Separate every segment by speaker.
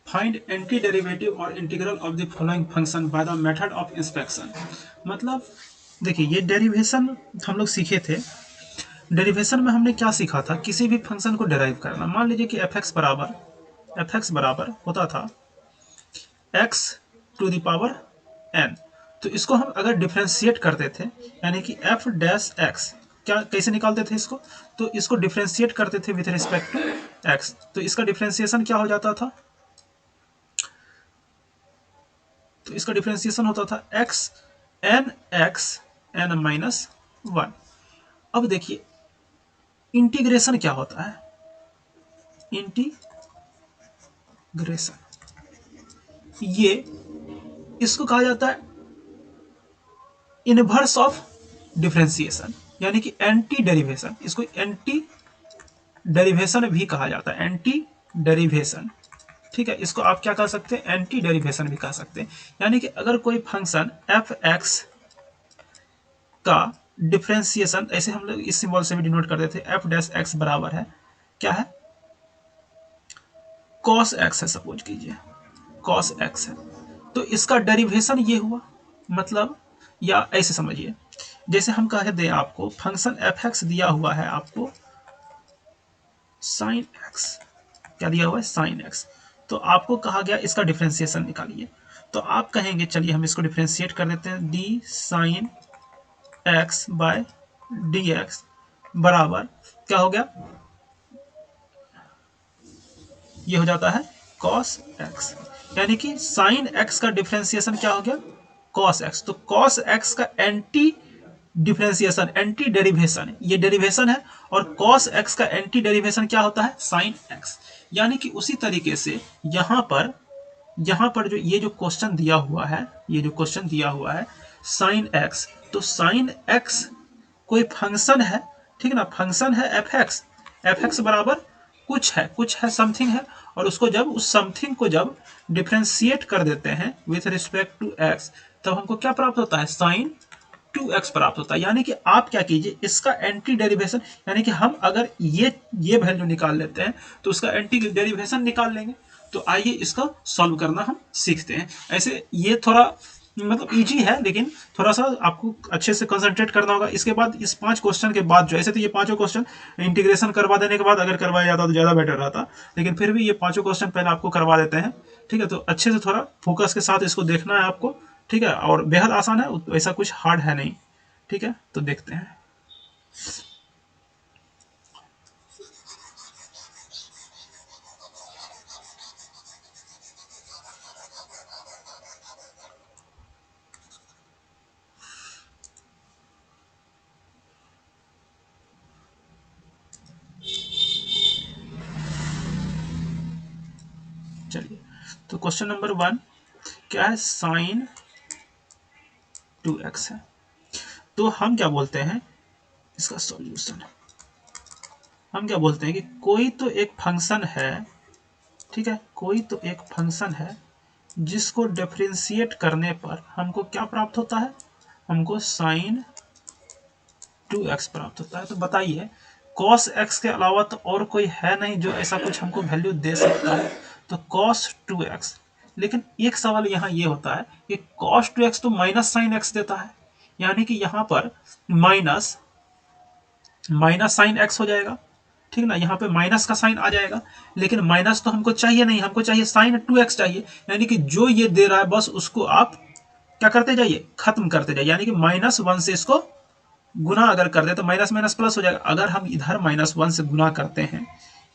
Speaker 1: Find anti derivative और integral of the following function by the method of inspection. मतलब देखिए ये derivation हम लोग सीखे थे। डेरिवेशन में हमने क्या सीखा था, किसी भी फंक्शन को डेराइव करना। मान लीजिए कि एफ एक्स बराबर होता था x to the power n. तो इसको हम अगर डिफ्रेंशिएट करते थे, यानी कि एफ डैश एक्स, क्या कैसे निकालते थे इसको, तो इसको डिफ्रेंशिएट करते थे विथ रिस्पेक्ट टू एक्स। तो इसका डिफ्रेंशिएशन क्या हो जाता था, तो इसका डिफ्रेंशिएशन होता था एक्स एन माइनस वन। अब देखिए इंटीग्रेशन क्या होता है, इंटीग्रेशन ये इसको कहा जाता है इनवर्स ऑफ डिफरेंशिएशन, यानी कि एंटी डेरिवेशन। इसको एंटी डेरिवेशन भी कहा जाता है, एंटी डेरिवेशन। ठीक है, इसको आप क्या कह सकते हैं, एंटी डेरिवेशन भी कह सकते हैं। यानी कि अगर कोई फंक्शन एफ एक्स का डिफरेंशिएशन, ऐसे हम लोग इस सिंबल से भी डिनोट करते थे, एफ डैश एक्स बराबर है क्या है, कॉस एक्स है, सपोज कीजिए कॉस एक्स है, तो इसका डेरिवेशन ये हुआ। मतलब या ऐसे समझिए, जैसे हम कह दें आपको फंक्शन एफ एक्स दिया हुआ है आपको साइन एक्स, क्या दिया हुआ है, साइन एक्स। तो आपको कहा गया इसका डिफरेंशिएशन निकालिए। तो आप कहेंगे चलिए हम इसको डिफरेंशिएट कर देते हैं, d sine x by d x बराबर क्या हो गया, ये हो जाता है कॉस एक्स। यानी कि साइन एक्स का डिफरेंशिएशन क्या हो गया, कॉस एक्स। तो कॉस एक्स का एंटी डिफरेंशिएशन, एंटी डेरिवेशन, ये डेरिवेशन है, और कॉस एक्स का एंटी डेरिवेशन क्या होता है, साइन एक्स। यानी कि उसी तरीके से यहां पर जो ये जो क्वेश्चन दिया हुआ है, ये जो क्वेश्चन दिया हुआ है साइन एक्स, तो साइन एक्स कोई फंक्शन है, ठीक है ना, फंक्शन है एफ एक्स बराबर कुछ है समथिंग है, और उसको जब उस समथिंग को जब डिफ्रेंशिएट कर देते हैं विथ रिस्पेक्ट टू एक्स, तब हमको क्या प्राप्त होता है, साइन 2x प्राप्त होता है। यानी कि आप क्या कीजिए, इसका एंटी डेरिवेशन, यानी कि हम अगर ये वैल्यू निकाल लेते हैं तो उसका एंटी डेरिवेशन निकाल लेंगे। तो आइए इसका सॉल्व करना हम सीखते हैं। ऐसे ये थोड़ा मतलब इजी है, लेकिन थोड़ा सा आपको अच्छे से कंसंट्रेट करना होगा। इसके बाद इस 5 क्वेश्चन के बाद जो, ऐसे तो ये पांचों क्वेश्चन इंटीग्रेशन करवा देने के बाद अगर करवाया जाता तो ज़्यादा बेटर रहता, लेकिन फिर भी ये पांचों क्वेश्चन पहले आपको करवा देते हैं। ठीक है, तो अच्छे से थोड़ा फोकस के साथ इसको देखना है आपको। ठीक है, और बेहद आसान है, ऐसा कुछ हार्ड है नहीं। ठीक है, तो देखते हैं। चलिए, तो क्वेश्चन नंबर 1 क्या है, साइन 2x है। तो हम क्या बोलते हैं, इसका सॉल्यूशन हम क्या बोलते हैं कि कोई तो एक फंक्शन है, ठीक है, कोई तो एक फंक्शन है जिसको डिफरेंशिएट करने पर हमको क्या प्राप्त होता है, हमको साइन 2x प्राप्त होता है। तो बताइए cos x के अलावा तो और कोई है नहीं जो ऐसा कुछ हमको वैल्यू दे सकता है, तो cos 2x। लेकिन एक सवाल यहाँ ये होता है कि cos 2x तो माइनस साइन x देता है, यानी कि यहाँ पर माइनस साइन x हो जाएगा। ठीक ना, यहाँ पे माइनस का साइन आ जाएगा, लेकिन माइनस तो हमको चाहिए नहीं, हमको चाहिए साइन 2x चाहिए। यानी कि जो ये दे रहा है बस उसको आप क्या करते जाइए, खत्म करते जाइए। यानी कि -1 से इसको गुना अगर कर दे तो माइनस माइनस प्लस हो जाएगा। अगर हम इधर -1 से गुना करते हैं,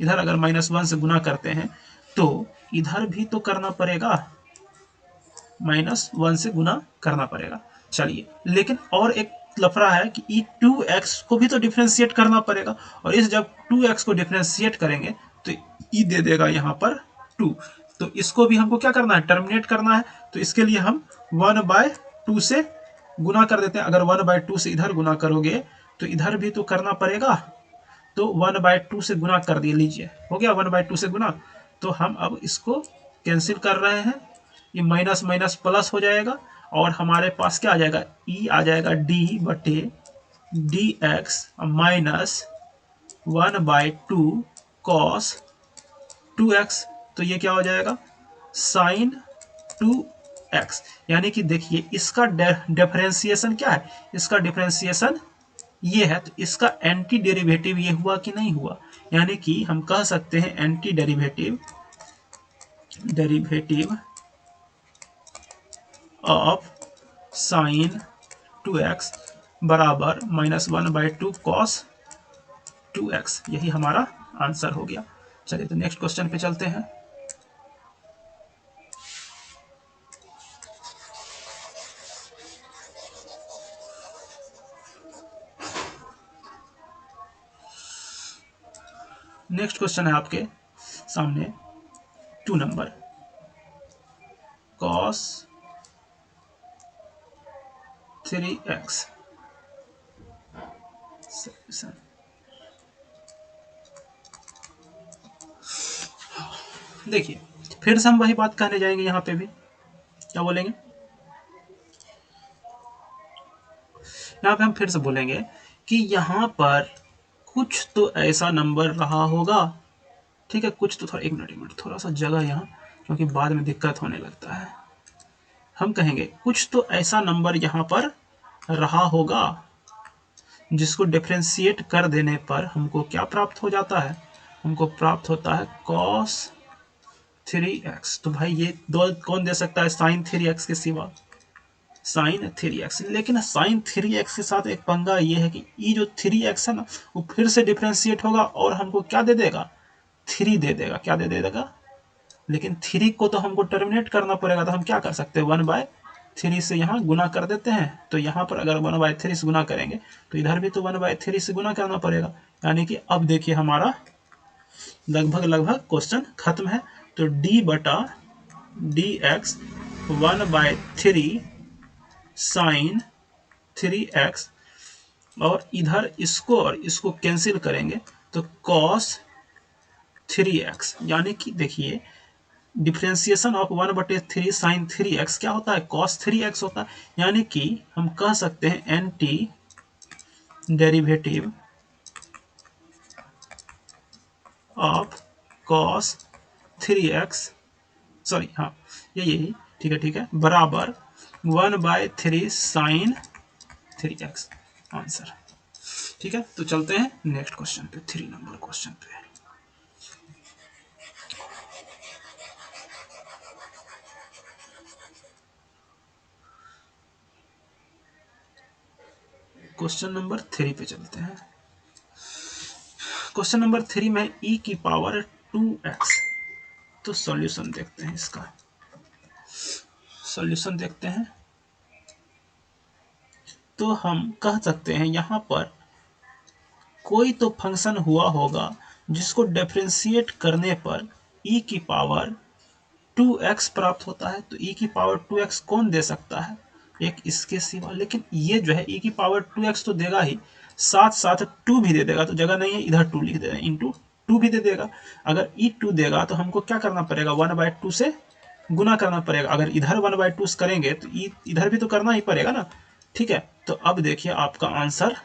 Speaker 1: इधर अगर -1 से गुना करते हैं तो इधर भी तो करना पड़ेगा, -1 से गुना करना पड़ेगा। चलिए, लेकिन और एक लफड़ा है कि ई 2x को भी तो डिफ्रेंशिएट करना पड़ेगा, और इस जब 2x को डिफ्रेंशिएट करेंगे तो ई दे देगा यहाँ पर 2। तो इसको भी हमको क्या करना है, टर्मिनेट करना है। तो इसके लिए हम 1/2 से गुना कर देते हैं। अगर 1/2 से इधर गुना करोगे तो इधर भी तो करना पड़ेगा, तो 1/2 से गुना कर दिए, लीजिए हो गया 1/2 से गुना। तो हम अब इसको कैंसिल कर रहे हैं, ये माइनस माइनस प्लस हो जाएगा, और हमारे पास क्या आ जाएगा, ई आ जाएगा डी बटे D x minus 1/2 cos 2x। तो ये क्या हो जाएगा, साइन 2x, यानी कि देखिए इसका डिफरेंशिएशन क्या है, इसका डिफरेंशिएशन ये है, तो इसका एंटी डेरिवेटिव ये हुआ कि नहीं हुआ, यानी कि हम कह सकते हैं anti derivative of sine 2x बराबर -1/2 कॉस 2x, यही हमारा आंसर हो गया। चलिए तो नेक्स्ट क्वेश्चन पे चलते हैं। नेक्स्ट क्वेश्चन है आपके सामने 2 नंबर, cos 3x। देखिए फिर से हम वही बात कहने जाएंगे, यहाँ पे भी क्या बोलेंगे, यहाँ पे हम फिर से बोलेंगे कि यहाँ पर कुछ तो ऐसा नंबर रहा होगा, ठीक है, कुछ तो थोड़ा, एक मिनट थोड़ा सा जगह यहाँ, क्योंकि बाद में दिक्कत होने लगता है। हम कहेंगे कुछ तो ऐसा नंबर यहाँ पर रहा होगा जिसको डिफरेंशिएट कर देने पर हमको क्या प्राप्त हो जाता है, हमको प्राप्त होता है cos 3x। तो भाई ये दो कौन दे सकता है sin 3x के सिवा, sin 3x। लेकिन sin 3x के साथ एक पंगा ये है कि ये जो 3x है ना, वो फिर से डिफरेंशिएट होगा और हमको क्या दे देगा, 3 दे देगा। क्या दे देगा, लेकिन 3 को तो हमको टर्मिनेट करना पड़ेगा, तो हम क्या कर सकते हैं, 1/3 से यहाँ गुना कर देते हैं। तो यहाँ पर अगर 1/3 से गुना करेंगे तो इधर भी तो 1/3 से गुना करना पड़ेगा, यानी कि अब देखिए हमारा लगभग क्वेश्चन खत्म है। तो d/dx 1/3 sin 3x, और इधर इसको और इसको कैंसिल करेंगे तो cos 3x, यानी कि देखिए डिफ्रेंसिएशन ऑफ 1/3 sin 3x क्या होता है, cos 3x होता है। यानी कि हम कह सकते हैं anti derivative of cos 3x, sorry हाँ यही ठीक है, बराबर 1/3 sin 3x, आंसर। ठीक है, तो चलते हैं नेक्स्ट क्वेश्चन पे, 3 नंबर क्वेश्चन पे। क्वेश्चन नंबर 3 पे चलते हैं। क्वेश्चन नंबर 3 में e की पावर 2x, तो सॉल्यूशन देखते हैं, इसका सॉल्यूशन देखते हैं। तो हम कह सकते हैं यहाँ पर कोई तो फंक्शन हुआ होगा जिसको डिफरेंशिएट करने पर e की पावर 2x प्राप्त होता है। तो e की पावर 2x कौन दे सकता है, एक इसके सिवा। लेकिन ये जो है e की पावर 2x तो देगा ही, साथ साथ 2 भी दे देगा, तो जगह नहीं है इधर 2 लिख देगा, इंटू 2 भी दे देगा। अगर e 2 देगा तो हमको क्या करना पड़ेगा, 1/2 से गुना करना पड़ेगा। अगर इधर 1/2 करेंगे तो e इधर भी तो करना ही पड़ेगा ना। ठीक है, तो अब देखिए आपका आंसर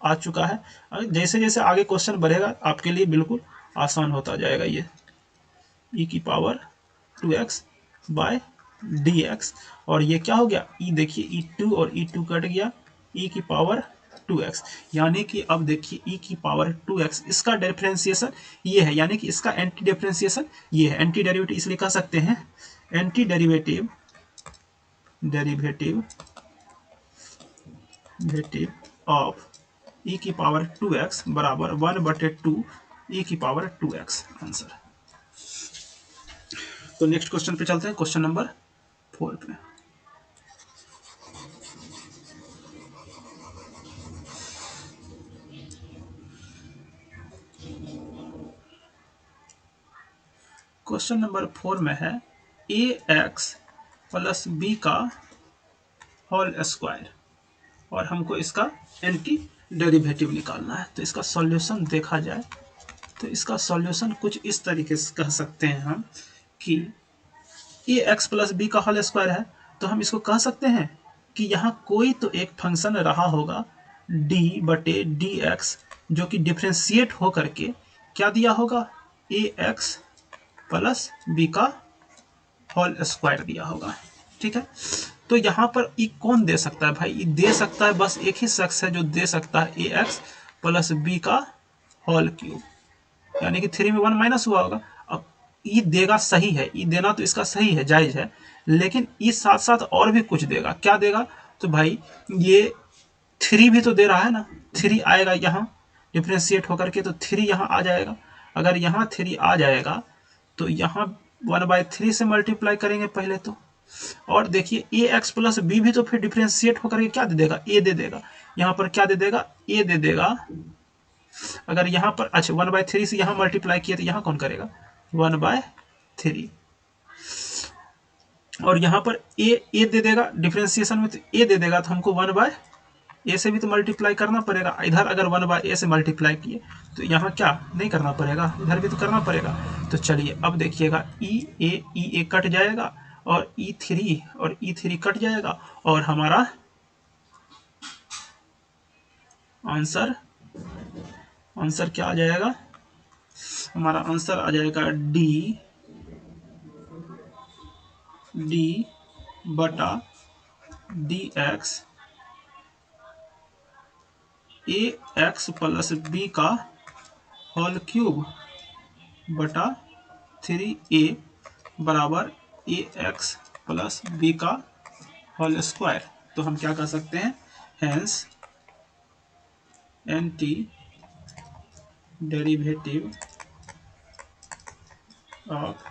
Speaker 1: आ चुका है। जैसे जैसे आगे क्वेश्चन बढ़ेगा आपके लिए बिल्कुल आसान होता जाएगा। ये e की पावर 2x बाय dx, और ये क्या हो गया, e देखिए e2 और e2 कट गया, e की पावर 2x, यानी कि अब देखिए e की पावर 2x, इसका डिफरेंशिएशन ये है, यानी कि इसका एंटी डिफरेंशिएशन ये है। एंटी डेरिवेटिव इसलिए कह सकते हैं एंटी डेरिवेटिव ऑफ e की पावर 2x बराबर 1/2 e की पावर 2x, आंसर। तो नेक्स्ट क्वेश्चन पे चलते हैं, क्वेश्चन नंबर 4 पे। क्वेश्चन नंबर 4 में है ax प्लस b का होल स्क्वायर, और हमको इसका एंटी डेरिवेटिव निकालना है। तो इसका सॉल्यूशन देखा जाए तो इसका सॉल्यूशन कुछ इस तरीके से कह सकते हैं हम कि ax प्लस b का होल स्क्वायर है, तो हम इसको कह सकते हैं कि यहाँ कोई तो एक फंक्शन रहा होगा d/dx, जो कि डिफ्रेंशिएट हो करके क्या दिया होगा, ax प्लस b का होल स्क्वायर दिया होगा। ठीक है, तो यहाँ पर ई कौन दे सकता है भाई? ई दे सकता है बस एक ही शख्स है जो दे सकता है ए एक्स प्लस बी का होल क्यूब, यानी कि 3 में 1 माइनस हुआ होगा। अब ई देगा, सही है, ई देना तो इसका सही है, जायज है, लेकिन ई साथ साथ और भी कुछ देगा। क्या देगा? तो भाई ये 3 भी तो दे रहा है ना, 3 आएगा यहाँ डिफ्रेंशिएट होकर के, तो 3 यहाँ आ जाएगा। अगर यहाँ 3 आ जाएगा तो यहाँ 1/3 से मल्टीप्लाई करेंगे पहले तो, और देखिए ए एक्स प्लस बी भी तो फिर डिफ्रेंशिएट होकर के क्या दे देगा? ए दे देगा। यहाँ पर क्या दे देगा? ए दे देगा। अगर यहाँ पर अच्छा 1/3 से यहाँ मल्टीप्लाई किया तो यहाँ कौन करेगा? 1/3, और यहाँ पर ए दे देगा डिफ्रेंशिएशन में, तो ए दे देगा तो हमको 1/ए से भी तो मल्टीप्लाई करना पड़ेगा। इधर अगर 1/ए से मल्टीप्लाई किए तो यहाँ क्या नहीं करना पड़ेगा? इधर भी तो करना पड़ेगा। तो चलिए अब देखिएगा, ई ए कट जाएगा और ई3 कट जाएगा, और हमारा आंसर क्या आ जाएगा? हमारा आंसर आ जाएगा डी बटा d x a x plus b का होल क्यूब बटा 3a बराबर ए एक्स प्लस बी का होल स्क्वायर। तो हम क्या कर सकते हैं? Hence anti derivative of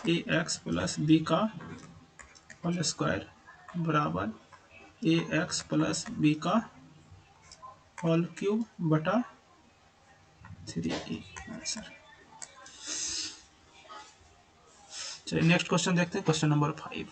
Speaker 1: a x plus b का होल स्क्वायर बराबर ए एक्स प्लस बी का होल क्यूब बटा 3a आंसर। चलिए नेक्स्ट क्वेश्चन देखते हैं, question number 5।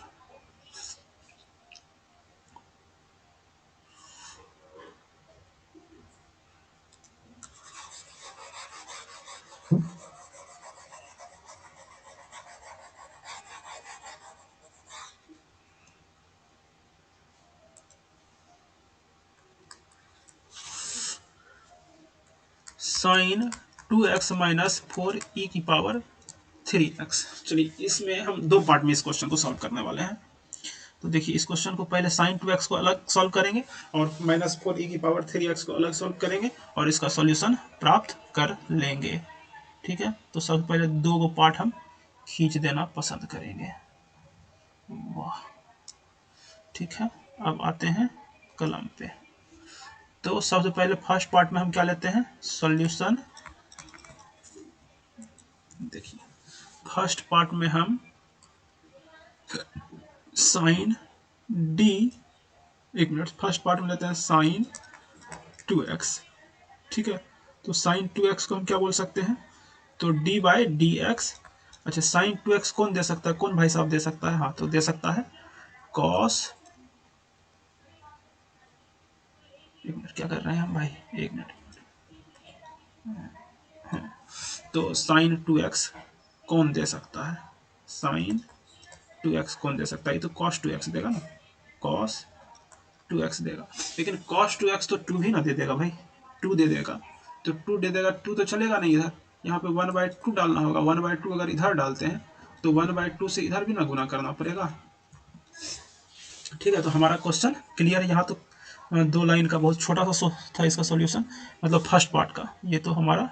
Speaker 1: Sign 2x minus 4e की पावर 3x। चलिए इसमें हम दो पार्ट में इस क्वेश्चन को सॉल्व करने वाले हैं। तो देखिए इस क्वेश्चन को पहले साइन 2x को अलग सॉल्व करेंगे और माइनस 4e की पावर 3x को अलग सॉल्व करेंगे और इसका सॉल्यूशन प्राप्त कर लेंगे। ठीक है, तो सबसे पहले दो गो पार्ट हम खींच देना पसंद करेंगे। वाह, ठीक है, अब आते हैं कलम पे। तो सबसे पहले फर्स्ट पार्ट में हम क्या लेते हैं? सॉल्यूशन। देखिए फर्स्ट पार्ट में हम साइन डी, एक मिनट, फर्स्ट पार्ट में लेते हैं साइन 2x। ठीक है, तो साइन 2x को हम क्या बोल सकते हैं? तो d बाई डी एक्स। अच्छा, साइन 2x कौन दे सकता है? कौन भाई साहब दे सकता है? हाँ, तो दे सकता है कॉस, एक मिनट क्या कर रहे हैं हम भाई, एक मिनट। हाँ, तो साइन 2x कौन दे सकता है? साइन 2x कौन दे सकता है? ये तो cos 2x देगा ना, cos 2x देगा। लेकिन cos 2x तो 2 ही ना दे देगा भाई, 2 दे देगा। तो 2 दे देगा, 2 तो चलेगा नहीं इधर, यहाँ पे 1/2 डालना होगा। 1/2 अगर इधर डालते हैं तो 1/2 से इधर भी ना गुना करना पड़ेगा। ठीक है, तो हमारा क्वेश्चन क्लियर है। यहाँ तो दो लाइन का बहुत छोटा सा था इसका सॉल्यूशन, मतलब फर्स्ट पार्ट का। ये तो हमारा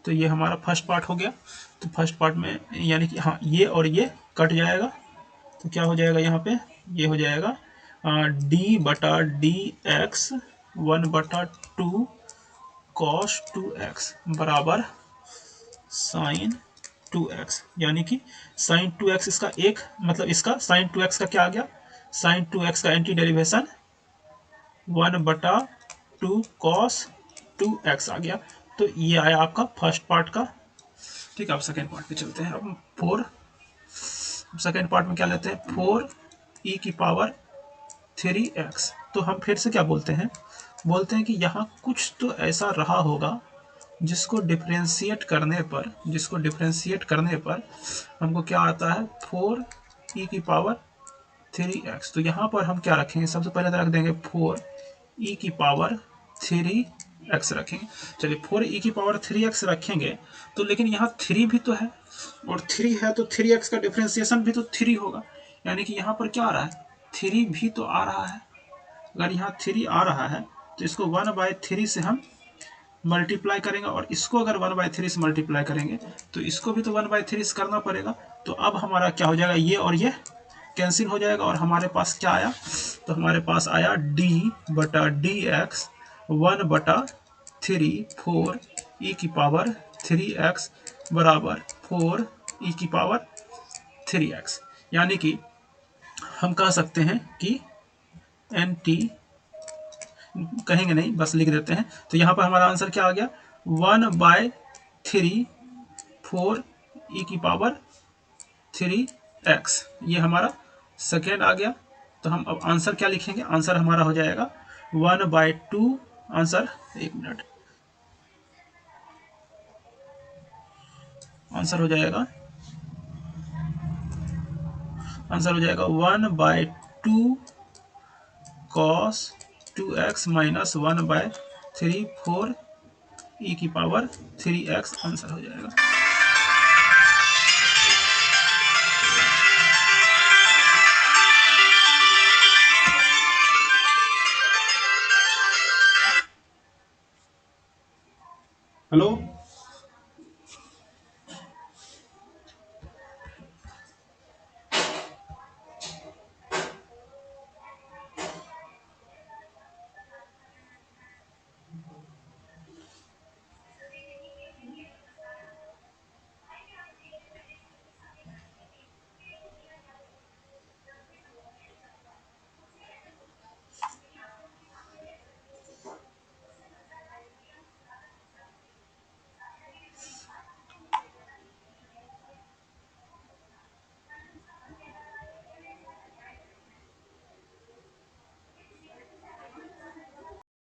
Speaker 1: तो ये हमारा फर्स्ट पार्ट हो गया। तो फर्स्ट पार्ट में यानी कि हाँ, ये और ये कट जाएगा, तो क्या हो जाएगा यहाँ पे? ये हो जाएगा डी बटा डी एक्स 1/2 कॉस 2x बराबर साइन 2x, यानी कि साइन 2x इसका एक मतलब इसका साइन 2x का क्या आ गया? साइन 2x का एंटी डेरिवेशन 1/2 कॉस 2x आ गया। तो ये आया आपका फर्स्ट पार्ट का। ठीक है, अब सेकेंड पार्ट पे चलते हैं। अब 4 सेकेंड पार्ट में क्या लेते हैं? 4e की पावर 3x। तो हम फिर से क्या बोलते हैं? बोलते हैं कि यहाँ कुछ तो ऐसा रहा होगा जिसको डिफरेंशिएट करने पर हमको क्या आता है? 4e की पावर 3x। तो यहाँ पर हम क्या रखेंगे? सबसे पहले तो रख देंगे 4e की पावर 3x रखेंगे। चलिए 4e⁻3x रखेंगे तो लेकिन यहाँ 3 भी तो है और 3 है तो 3x का डिफ्रेंसिएशन भी तो 3 होगा, यानी कि यहाँ पर क्या आ रहा है 3 भी तो आ रहा है। अगर यहाँ 3 आ रहा है तो इसको 1/3 से हम मल्टीप्लाई करेंगे और इसको अगर 1/3 से मल्टीप्लाई करेंगे तो इसको भी तो 1/3 से करना पड़ेगा। तो अब हमारा क्या हो जाएगा, ये और ये कैंसिल हो जाएगा और हमारे पास क्या आया, तो हमारे पास आया d/dx 1/3 4e⁻3x बराबर 4e⁻3x, यानी कि हम कह सकते हैं कि nt कहेंगे नहीं, बस लिख देते हैं। तो यहाँ पर हमारा आंसर क्या आ गया 1/3 4e⁻3x, ये हमारा सेकेंड आ गया। तो हम अब आंसर क्या लिखेंगे, आंसर हमारा हो जाएगा 1/2 आंसर, एक मिनट, आंसर हो जाएगा 1/2 cos 2x minus 1/3 4e⁻3x answer हो जाएगा। हेलो।